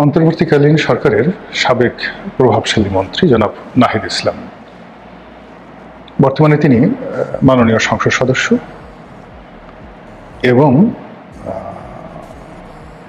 অন্তর্বর্তীকালীন সরকারের সাবেক প্রভাবশালী মন্ত্রী জনাব নাহিদ ইসলাম। বর্তমানে তিনি মাননীয় সংসদ সদস্য এবং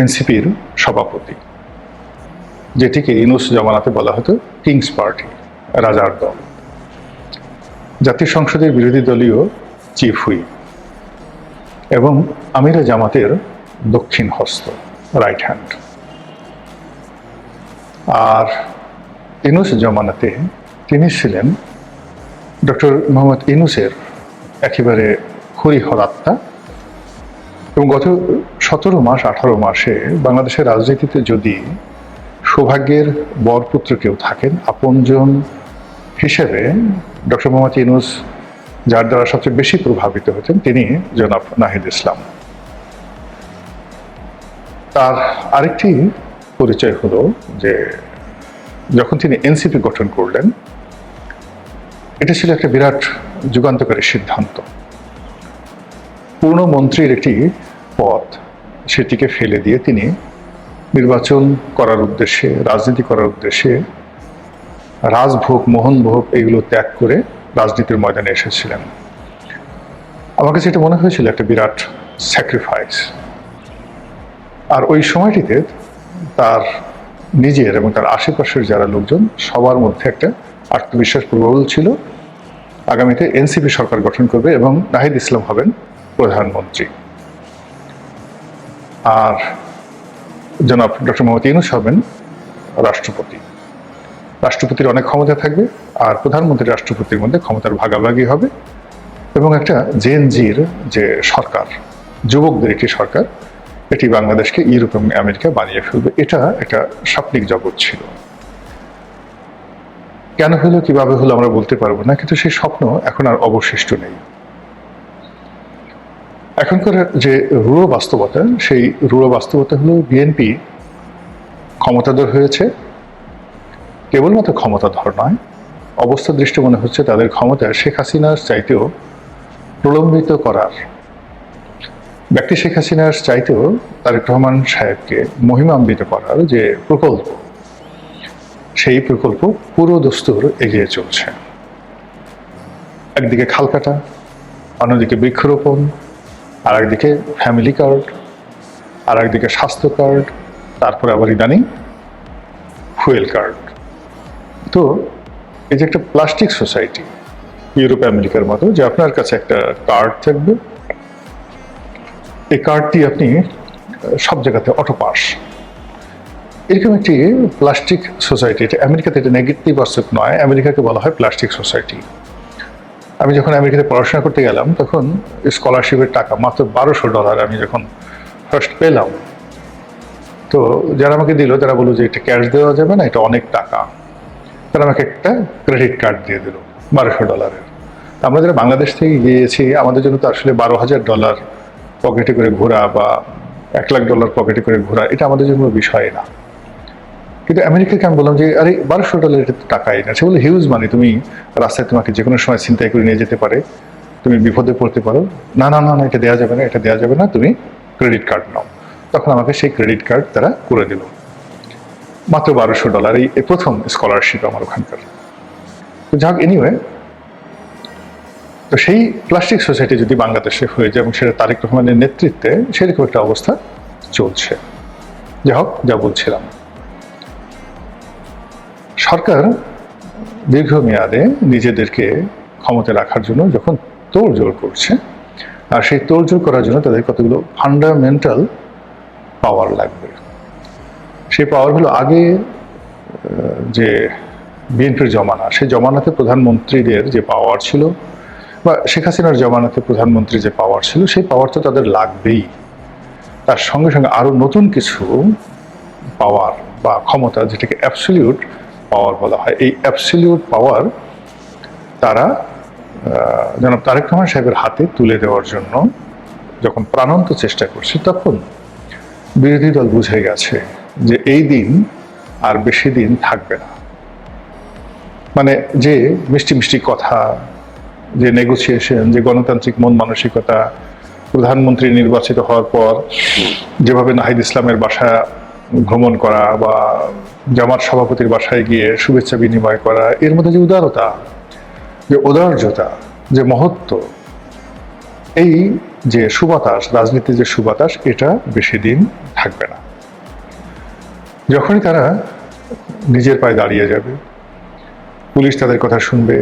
এনসিপির সভাপতি, যেটিকে ইউনূস জামানাতে বলা হতো কিংস পার্টি, রাজার দল। জাতীয় সংসদের বিরোধী দলীয় চিফ হুইপ এবং আমিরে জামাতের দক্ষিণ হস্ত, রাইট হ্যান্ড। আর ইউনূস জামানাতে তিনি ছিলেন ডক্টর মোহাম্মদ ইউনূসের একেবারে হরিহর আত্মা। এবং গত 17 মাস 18 মাসে বাংলাদেশের রাজনীতিতে যদি সৌভাগ্যের বরপুত্র কেউ থাকেন, আপনজন হিসেবে ডক্টর মোহাম্মদ ইউনূস যার দ্বারা সবচেয়ে বেশি প্রভাবিত হতেন, তিনি জনাব নাহিদ ইসলাম। তার আরেকটি পরিচয় হলো যে যখন তিনি এনসিপি গঠন করলেন, এটা ছিল একটা বিরাট যুগান্তকারী সিদ্ধান্ত। পূর্ণ মন্ত্রীর একটি পদ, সেটিকে ফেলে দিয়ে তিনি নির্বাচন করার উদ্দেশ্যে, রাজনীতি করার উদ্দেশ্যে রাজভোগ, মোহনভোগ এগুলো ত্যাগ করে রাজনীতির ময়দানে এসেছিলেন। আমার কাছে এটা মনে হয়েছিল একটা বিরাট স্যাক্রিফাইস। আর ওই সময়টিতে তার নিজের এবং তার আশেপাশের যারা লোকজন, সবার মধ্যে একটা আত্মবিশ্বাস প্রবল ছিল আগামীতে এনসিপি সরকার গঠন করবে এবং নাহিদ ইসলাম হবেন প্রধানমন্ত্রী, আর জনাব ডক্টর মোহাম্মদ ইউনূস হবেন রাষ্ট্রপতি। রাষ্ট্রপতির অনেক ক্ষমতা থাকবে, আর প্রধানমন্ত্রী রাষ্ট্রপতির মধ্যে ক্ষমতার ভাগাভাগি হবে এবং একটা জেনজির যে সরকার, যুবকদের একটি সরকার, এটি বাংলাদেশকে ইউরোপ এবং আমেরিকা বানিয়ে ফেলবে। এটা একটা স্বপ্নিক জগৎ ছিল। কেন হলো, কিভাবে হলো আমরা বলতে পারবো না, কিন্তু সেই স্বপ্ন এখন আর অবশিষ্ট নেই। এখনকার যে রূঢ় বাস্তবতা, সেই রূঢ় বাস্তবতা হলো বিএনপি ক্ষমতাধর হয়েছে। কেবলমাত্র ক্ষমতাধর নয়, অবস্থা দৃষ্টি মনে হচ্ছে তাদের ক্ষমতা শেখ হাসিনার চাইতেও প্রলম্বিত করার, ব্যক্তি শেখ হাসিনার চাইতেও তারেক রহমান সাহেবকে মহিমান্বিত করার যে প্রকল্প, সেই প্রকল্প পুরো দস্তুর এগিয়ে চলছে। একদিকে খাল কাটা, অন্যদিকে বৃক্ষরোপণ, আর একদিকে ফ্যামিলি কার্ড, আর একদিকে স্বাস্থ্য কার্ড, তারপরে আবার ইদানিং ফুয়েল কার্ড। তো এই যে একটা প্লাস্টিক সোসাইটি ইউরোপ আমেরিকার মতো, যে আপনার কাছে একটা কার্ড থাকবে, এই কার্ডটি আপনি সব জায়গাতে অটো পাস, এরকম একটি প্লাস্টিক সোসাইটি। এটা আমেরিকাতে এটা নেগেটিভ নয়, আমেরিকাকে বলা হয় প্লাস্টিক সোসাইটি। আমি যখন আমেরিকাতে পড়াশোনা করতে গেলাম, তখন স্কলারশিপের টাকা মাত্র $1200 আমি যখন ফার্স্ট পেলাম, তো যারা আমাকে দিল তারা বললো যে এটা ক্যাশ দেওয়া যাবে না, এটা অনেক টাকা। তারা আমাকে একটা ক্রেডিট কার্ড দিয়ে দিল $1200। আমরা যারা বাংলাদেশ থেকে গিয়েছি, আমাদের জন্য তো আসলে $12,000 পকেটে করে ঘোরা বা $1,00,000 পকেটে করে ঘোরা, এটা আমাদের জন্য বিষয় না। কিন্তু আমেরিকাকে আমি বললাম যে আরে $1200 এটা তো টাকাই না। সে বলে হিউজ মানি, তুমি রাস্তায় তোমাকে যে কোনো সময় ছিনতাই করে নিয়ে যেতে পারে, তুমি বিপদে পড়তে পারো। না না না না, এটা দেওয়া যাবে না, এটা দেওয়া যাবে না, তুমি ক্রেডিট কার্ড নাও। তখন আমাকে সেই ক্রেডিট কার্ড তারা করে দিল, মাত্র $1200। এই প্রথম স্কলারশিপ আমার ওখানকার। তো যাক, এনিওয়ে, তো সেই প্লাস্টিক সোসাইটি যদি বাংলাদেশে হয়ে যায় এবং সেটা তারেক রহমানের নেতৃত্বে, সেরকম একটা অবস্থা চলছে। যাই হোক, যা বলছিলাম, সরকার দীর্ঘমেয়াদে নিজেদেরকে ক্ষমতায় রাখার জন্য যখন তোড়জোড় করছে, আর সেই তোড়জোড় করার জন্য তাদের কতগুলো ফান্ডামেন্টাল পাওয়ার লাগবে। সেই পাওয়ার হলো, আগে যে বিএনপির জমানা, সেই জমানাতে প্রধানমন্ত্রীদের যে পাওয়ার ছিল, বা শেখ হাসিনার জমানাতে প্রধানমন্ত্রীর যে পাওয়ার ছিল, সেই পাওয়ার তো তাদের লাগবেই। তার সঙ্গে সঙ্গে আরও নতুন কিছু পাওয়ার বা ক্ষমতা, যেটাকে অ্যাবসলিউট পাওয়ার বলা হয়, এই অ্যাবসলিউট পাওয়ার তারা জনাব তারেক রহমান সাহেবের হাতে তুলে দেওয়ার জন্য যখন প্রাণান্ত চেষ্টা করছে, তখন বিরোধী দল বুঝে গেছে যে এই দিন আর বেশি দিন থাকবে না। মানে যে মিষ্টি মিষ্টি কথা, যে নেগোসিয়েশন, যে গণতান্ত্রিক মন মানসিকতা, প্রধানমন্ত্রী নির্বাচিত হওয়ার পর যেভাবে নাহিদ ইসলামের বাসা ভ্রমণ করা বা জামাত সভাপতির বাসায় গিয়ে শুভেচ্ছা বিনিময় করা, এর মধ্যে যে উদারতা, যে ঔদার্যতা, যে মহত্ব, এই যে সুবাতাস, রাজনীতির যে সুবাতাস, এটা বেশি দিন থাকবে না। যখনই তারা নিজের পায়ে দাঁড়িয়ে যাবে, পুলিশ তাদের কথা শুনবে,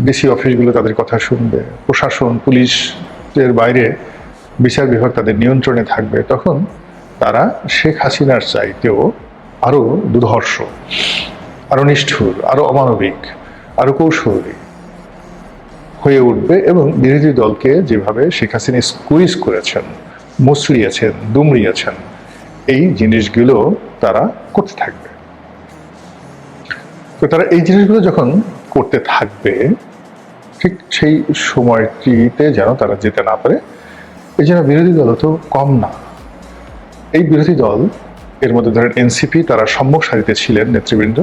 ডিসি অফিসগুলো তাদের কথা শুনবে, প্রশাসন, পুলিশের বাইরে বিচার বিভাগ তাদের নিয়ন্ত্রণে থাকবে, তখন তারা শেখ হাসিনার চাইতেও আরো দুর্ধর্ষ, আরো নিষ্ঠুর, আরো অমানবিক, আরো কৌশলী হয়ে উঠবে এবং বিরোধী দলকে যেভাবে শেখ হাসিনা স্কুইজ করেছেন, মুচড়িয়েছেন, দুমড়িয়েছেন, এই জিনিসগুলো তারা করতে থাকবে। তো তারা এই জিনিসগুলো যখন করতে থাকবে, ঠিক সেই সময়টিতে যেন তারা যেতে না পারে, এই জন্য বিরোধী দল তো কম না। এই বিরোধী দল, এর মধ্যে ধরেন এনসিপি, তারা সম্মুখ সারিতে ছিলেন নেতৃবৃন্দ,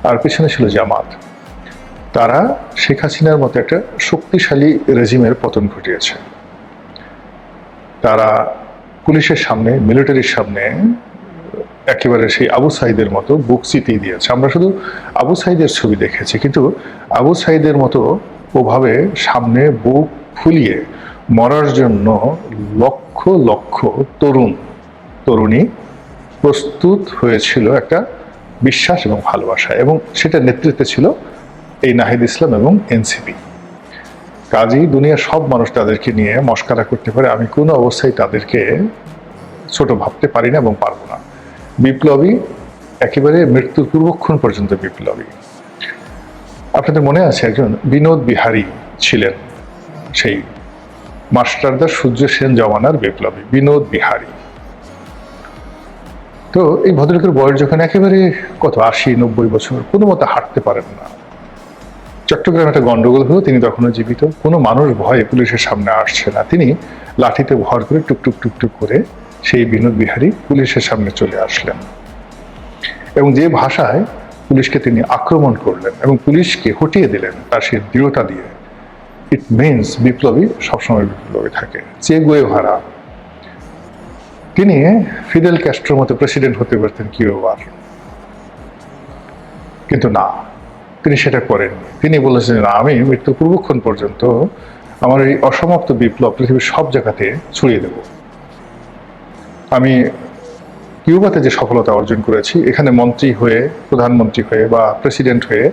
আর পিছনে ছিল জামাত। তারা শেখ হাসিনার মতো একটা শক্তিশালী রেজিমের পতন ঘটিয়েছে। তারা পুলিশের সামনে, মিলিটারির সামনে একেবারে সেই আবু সাইদের মতো বুক চিতিয়ে দিয়েছে। আমরা শুধু আবু সাইদের ছবি দেখেছি, কিন্তু আবু সাইদের মতো ওভাবে সামনে বুক ফুলিয়ে মরার জন্য লক্ষ লক্ষ তরুণী প্রস্তুত হয়েছিল একটা বিশ্বাস এবং ভালোবাসা, এবং সেটা নেতৃত্বে ছিল এই নাহিদ ইসলাম এবং এনসিপি। কাজেই দুনিয়ার সব মানুষ তাদেরকে নিয়ে মস্কারা করতে পারে, আমি কোনো অবস্থায় তাদেরকে ছোট ভাবতে পারি না এবং পারবো না। বিপ্লবী, একেবারে মৃত্যুর পূর্বক্ষণ পর্যন্ত বিপ্লবী। আপনাদের মনে আছে একজন বিনোদ বিহারী ছিলেন, সেই মাস্টারদা সূর্য সেন জমানার বিপ্লবী বিনোদ বিহারী। তো এই ভদ্রলোকের বয়স যখন একেবারে কত 80-90 বছর, কোনো মতো হাঁটতে পারেন না, চট্টগ্রামে একটা গন্ডগোল হলো, তিনি তখনও জীবিত, কোনো মানুষ ভয়ে পুলিশের সামনে আসছে না, তিনি লাঠিতে ভর করে টুকটুক টুকটুক করে সেই বিনোদ বিহারী পুলিশের সামনে চলে আসলেন, এবং যে ভাষায় পুলিশকে তিনি আক্রমণ করলেন এবং পুলিশকে হটিয়ে দিলেন তার সেই দৃঢ়তা দিয়ে, ইট মিনস বিপ্লবী সবসময় বিপ্লবী থাকে। চে গুয়েভারা, তিনি ফিদেল ক্যাস্ট্রোর মতো প্রেসিডেন্ট হতে পারতেন কিউবার, কিন্তু না, তিনি সেটা করেননি। তিনি বলেছেন, আমি মৃত্যু পূর্বক্ষণ পর্যন্ত আমার এই অসমাপ্ত বিপ্লব পৃথিবীর সব জায়গাতে ছড়িয়ে দেব। আমি কিউবাতে যে সফলতা অর্জন করেছি, এখানে মন্ত্রী হয়ে, প্রধানমন্ত্রী হয়ে বা প্রেসিডেন্ট হয়ে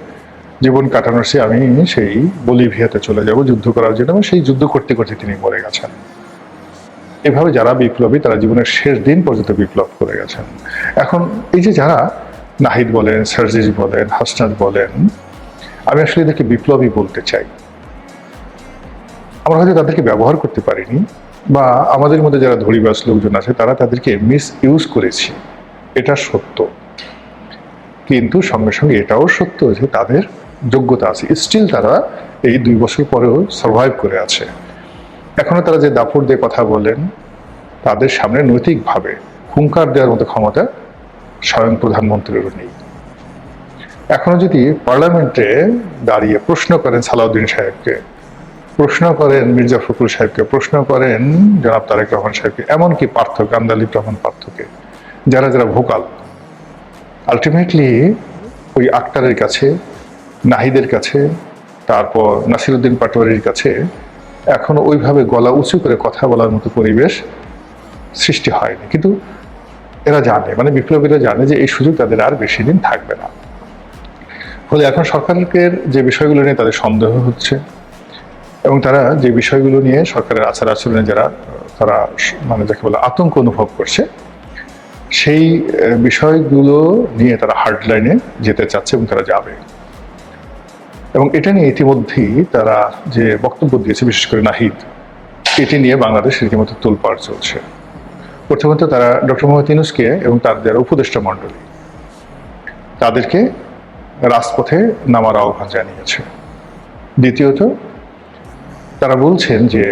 জীবন কাটানোর চেয়ে আমি সেই বলিভিয়াতে চলে যাব যুদ্ধ করার জন্য, এবং সেই যুদ্ধ করতে করতে তিনি মরে গেছেন। এভাবে যারা বিপ্লবী, তারা জীবনের শেষ দিন পর্যন্ত বিপ্লব করে গেছেন। এখন এই যে যারা নাহিদ বলেন, সার্জিস বলেন, হাসনাত বলেন, আমি আসলে এদেরকে বিপ্লবী বলতে চাই। আমরা হয়তো তাদেরকে ব্যবহার করতে পারিনি, বা আমাদের মধ্যে যারা ধরিবাস লোকজন আছে তারা তাদেরকে মিস ইউজ করেছি, এটা সত্য। কিন্তু সঙ্গে সঙ্গে এটাও সত্য যে তাদের যোগ্যতা আছে, স্টিল তারা এই 2 বছর পরেও সার্ভাইভ করে আছে। এখনো তারা যে দাপট দিয়ে কথা বলেন, তাদের সামনে নৈতিকভাবে হুঙ্কার দেওয়ার মতো ক্ষমতা স্বয়ং প্রধানমন্ত্রীরও নেই। এখনো যদি পার্লামেন্টে দাঁড়িয়ে প্রশ্ন করেন সালাউদ্দিন সাহেবকে, প্রশ্ন করেন মির্জা ফখরুল সাহেবকে, প্রশ্ন করেন জনাব তারেক রহমান সাহেবকে, এমনকি পার্থ, কান্দালিপ রহমান পার্থকে, যারা যারা ভোকাল, আলটিমেটলি ওই আক্তারের কাছে, নাহিদের কাছে, তারপর নাসিরুদ্দিন পাটোয়ারির কাছে এখনো ওইভাবে গলা উঁচু করে কথা বলার মতো পরিবেশ সৃষ্টি হয়নি। কিন্তু এরা জানে, মানে বিপ্লবীরা জানে যে এই সুযোগ তাদের আর বেশি দিন থাকবে না। ফলে এখন সরকারের যে বিষয়গুলো নিয়ে তাদের সন্দেহ হচ্ছে, এবং তারা যে বিষয়গুলো নিয়ে সরকারের আচার আচরণে যারা তারা মানে যাকে বলে আতঙ্ক অনুভব করছে, সেই বিষয়গুলো নিয়ে তারা হার্ডলাইনে যেতে চাচ্ছে এবং তারা যাবে। এবং এটা নিয়ে ইতিমধ্যেই তারা যে বক্তব্য দিয়েছে, বিশেষ করে নাহিদ, এটি নিয়ে বাংলাদেশ রীতিমতো তোলপাড় চলছে। প্রথমত তারা ডক্টর মোহাম্মদ ইউনূসকে এবং তার যারা উপদেষ্টা মণ্ডলী, তাদেরকে রাজপথে নামার আহ্বান জানিয়েছে। দ্বিতীয়ত তারা বলছেন যে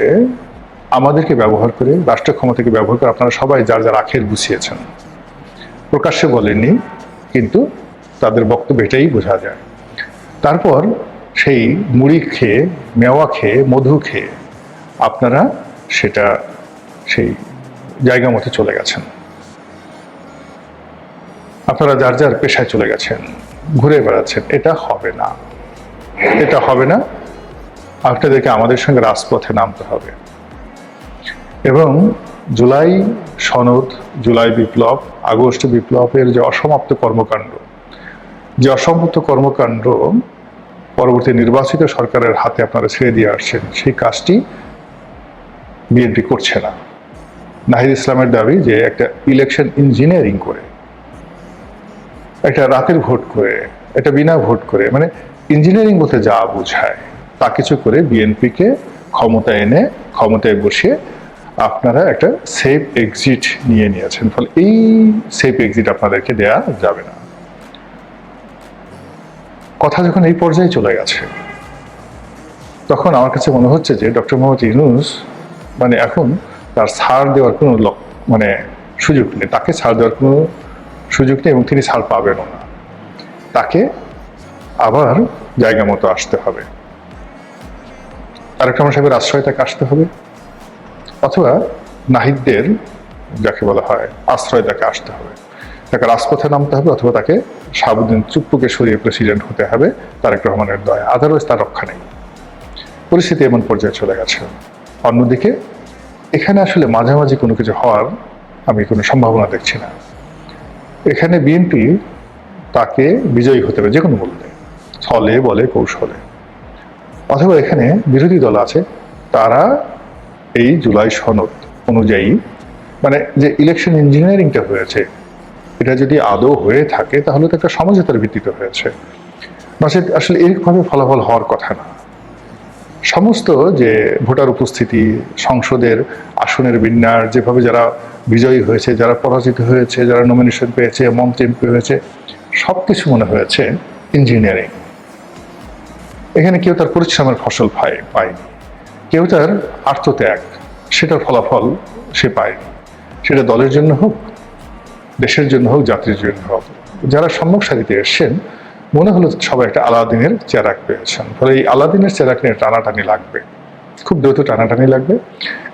আমাদেরকে ব্যবহার করে, রাষ্ট্র ক্ষমতাকে ব্যবহার করে আপনারা সবাই যার যার আখের গুছিয়েছেন। প্রকাশ্যে বলেননি, কিন্তু তাদের বক্তব্য এটাই বোঝা যায়। তারপর সেই মুড়ি খেয়ে, মেওয়া খেয়ে, মধু খেয়ে আপনারা সেটা সেই জায়গা মতো চলে গেছেন। আপনারা যার যার পেশায় চলে গেছেন, ঘুরে বেড়াচ্ছেন। এটা হবে না, এটা হবে না। আপনাদেরকে আমাদের সঙ্গে রাজপথে নামতে হবে এবং জুলাই সনদ, জুলাই বিপ্লব, আগস্ট বিপ্লবের যে অসমাপ্ত কর্মকাণ্ড, পরবর্তী নির্বাচিত সরকারের হাতে আপনারা ছেড়ে দিয়ে আসছেন, সেই কাজটি বিএনপি করছে না। নাহিদ ইসলামের দাবি যে একটা ইলেকশন ইঞ্জিনিয়ারিং করে, একটা রাতের ভোট করে, একটা বিনা ভোট করে, মানে ইঞ্জিনিয়ারিং বলতে যা বোঝায় তা কিছু করে বিএনপিকে ক্ষমতায় বসিয়ে আপনারা একটা সেফ এক্সিট নিয়ে নিয়েছেন। ফলে এই সেফ এক্সিট আপনাদেরকে দেয়া যাবে না। কথা যখন এই পর্যায়ে চলে গেছে, তখন আমার কাছে মনে হচ্ছে যে ডক্টর মোহাম্মদ ইউনূস মানে এখন তার ছাড় দেওয়ার কোনো সুযোগ নেই। তাকে ছাড় দেওয়ার কোনো সুযোগ নেই এবং তিনি ছাড় পাবেনও না। তাকে আবার জায়গা মতো আসতে হবে, তারেক রহমান সাহেবের আশ্রয় তাকে আসতে হবে, অথবা নাহিদদের যাকে বলা হয় আশ্রয় তাকে আসতে হবে। তাকে রাজপথে নামতে হবে, অথবা তাকে শাহাবুদ্দিন চুপ্পুকে সরিয়ে প্রেসিডেন্ট হতে হবে তারেক রহমানের দয়া। আদারওয়াইজ তার রক্ষা নেই। পরিস্থিতি এমন পর্যায়ে চলে গেছে। অন্যদিকে এখানে আসলে মাঝামাঝি কোনো কিছু হওয়ার আমি কোনো সম্ভাবনা দেখছি না। এখানে বিএনপি তাকে বিজয়ী হতে হবে যে কোনো মূল্যে, ছলে বলে কৌশলে। অথবা এখানে বিরোধী দল আছে, তারা এই জুলাই সনদ অনুযায়ী যে ইলেকশন ইঞ্জিনিয়ারিংটা হয়েছে, এটা যদি আদৌ হয়ে থাকে তাহলে তো একটা সমঝোতার ভিত্তিতে হয়েছে। আসলে এইভাবে ফলাফল হওয়ার কথা না। সমস্ত যে ভোটার উপস্থিতি, সংসদের আসনের বিন্যাস, যেভাবে যারা বিজয়ী হয়েছে, যারা পরাজিত হয়েছে, যারা নমিনেশন পেয়েছে, মন্ত্রী এমপি হয়েছে, সবকিছু মনে হয়েছে ইঞ্জিনিয়ারিং। এখানে কেউ তার পরিশ্রমের ফসল পায়নি, কেউ তার আত্মত্যাগ সেটার ফলাফল সে পায়নি। সেটা দলের জন্য হোক, দেশের জন্য হোক, জাতির জন্য হোক। যারা সম্মুখ সারিতে এসছেন, মনে হলো সবাই একটা আলাদিনের চেরাক পেয়েছেন। ফলে এই আলাদিনের চেরাক নিয়ে টানাটানি লাগবে, খুব দ্রুত টানাটানি লাগবে।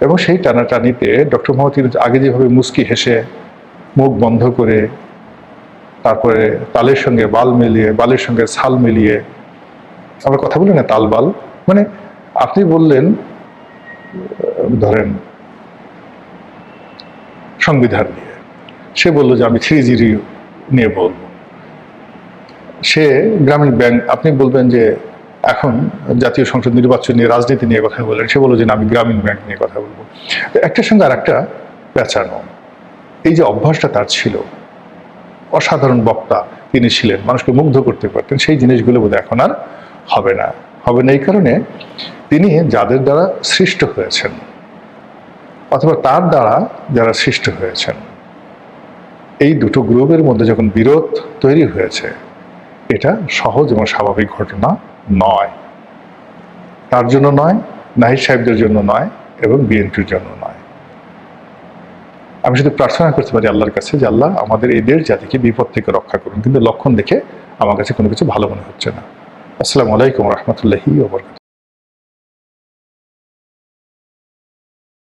এবং সেই টানাটানিতে ডক্টর মোহাম্মদ ইউনূস আগে যেভাবে মুস্কি হেসে, মুখ বন্ধ করে, তারপরে তালের সঙ্গে বাল মিলিয়ে, বালের সঙ্গে ছাল মিলিয়ে, আমরা কথা বলি না তালবাল, আপনি বললেন ধরেন সংবিধান নিয়ে, সে বললো যে আমি 3G নিয়ে বলবো। সে গ্রামীণ ব্যাংক, আপনি বলবেন যে এখন জাতীয় সংসদ নির্বাচন নিয়ে, রাজনীতি নিয়ে কথা বলেন, সে বললো যে আমি গ্রামীণ ব্যাংক নিয়ে কথা বলবো। একটার সঙ্গে আর একটা পেঁচানো, এই যে অভ্যাসটা তার ছিল, অসাধারণ বক্তা তিনি ছিলেন, মানুষকে মুগ্ধ করতে পারতেন, সেই জিনিসগুলো বোধহয় এখন আর হবে না। এই কারণে তিনি যাদের দ্বারা সৃষ্ট হয়েছেন, অথবা তার দ্বারা যারা সৃষ্ট হয়েছেন, এই দুটো গ্রুপের মধ্যে যখন বিরোধ তৈরি হয়েছে, এটা সহজ এবং স্বাভাবিক ঘটনা নয়। তার জন্য নয়, নাহিদ সাহেবদের জন্য নয়, এবং বিএনপির জন্য নয়। আমি শুধু প্রার্থনা করতে পারি আল্লাহর কাছে যে আল্লাহ আমাদের এই দেশ জাতিকে বিপদ থেকে রক্ষা করুন। কিন্তু লক্ষণ দেখে আমার কাছে কোনো কিছু ভালো মনে হচ্ছে না। আসসালামু আলাইকুম রহমতুল্লাহি ওয়া বারাকাতুহু।